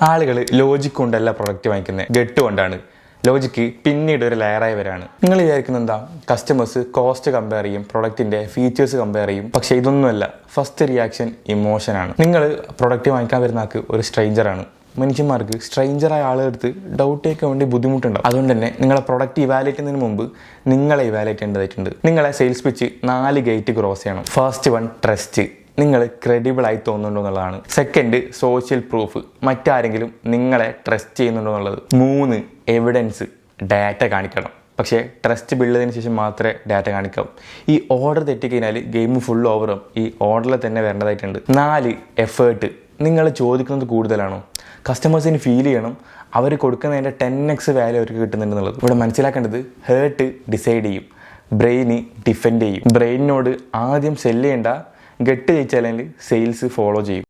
ആളുകൾ ലോജിക് കൊണ്ടല്ല പ്രൊഡക്റ്റ് വാങ്ങിക്കുന്നത്, ഗട്ട് കൊണ്ടാണ്. ലോജിക്ക് പിന്നീട് ഒരു ലെയറായി വരാണ്. നിങ്ങൾ വിചാരിക്കുന്നത് എന്താ? കസ്റ്റമേഴ്സ് കോസ്റ്റ് കമ്പയർ ചെയ്യും, പ്രൊഡക്റ്റിന്റെ ഫീച്ചേഴ്സ് കമ്പയർ ചെയ്യും. പക്ഷെ ഇതൊന്നുമല്ല. ഫസ്റ്റ് റിയാക്ഷൻ ഇമോഷനാണ്. നിങ്ങൾ പ്രൊഡക്റ്റ് വാങ്ങിക്കാൻ വരുന്ന ആൾക്ക് ഒരു സ്ട്രേഞ്ചറാണ്. മനുഷ്യന്മാർക്ക് സ്ട്രേഞ്ചറായ ആളെടുത്ത് ഡൗട്ട് കേൾക്കാൻ വേണ്ടി ബുദ്ധിമുട്ടുണ്ടാവും. അതുകൊണ്ട് തന്നെ നിങ്ങളെ പ്രൊഡക്റ്റ് ഇവാലുവേറ്റ് ചെയ്യുന്നതിന് മുമ്പ് നിങ്ങളെ ഇവാലുവേറ്റ് ചെയ്യേണ്ടതായിട്ടുണ്ട്. നിങ്ങളെ സെയിൽസ് പിച്ച് 4 ഗേറ്റ് ക്രോസ് ചെയ്യണം. First one, trust. നിങ്ങൾ ക്രെഡിബിൾ ആയി തോന്നുന്നുണ്ടോ എന്നുള്ളതാണ്. Second, social proof. മറ്റാരെങ്കിലും നിങ്ങളെ ട്രസ്റ്റ് ചെയ്യുന്നുണ്ടോ എന്നുള്ളത്. 3, എവിഡൻസ്. ഡാറ്റ കാണിക്കണം. പക്ഷേ ട്രസ്റ്റ് ബിൽഡ് ചെയ്തതിന് ശേഷം മാത്രമേ ഡാറ്റ കാണിക്കാവൂ. ഈ ഓർഡർ തെറ്റിക്കഴിഞ്ഞാൽ ഗെയിം ഫുൾ ഓവറും ഈ ഓർഡറിൽ തന്നെ വരേണ്ടതായിട്ടുണ്ട്. 4, എഫേർട്ട്. നിങ്ങൾ ചോദിക്കുന്നത് കൂടുതലാണോ? കസ്റ്റമേഴ്സിന് ഫീൽ ചെയ്യണം അവർ കൊടുക്കുന്നതിൻ്റെ 10x വാല്യൂ അവർക്ക് കിട്ടുന്നുണ്ടെന്നുള്ളത്. ഇവിടെ മനസ്സിലാക്കേണ്ടത്, ഹേർട്ട് ഡിസൈഡ് ചെയ്യും, ബ്രെയിന് ഡിഫെൻഡ് ചെയ്യും. ബ്രെയിനിനോട് ആദ്യം സെല്ല് ചെയ്യേണ്ട, ഗട്ട് ജയിച്ചാൽ സെയിൽസ് ഫോളോ ചെയ്യും.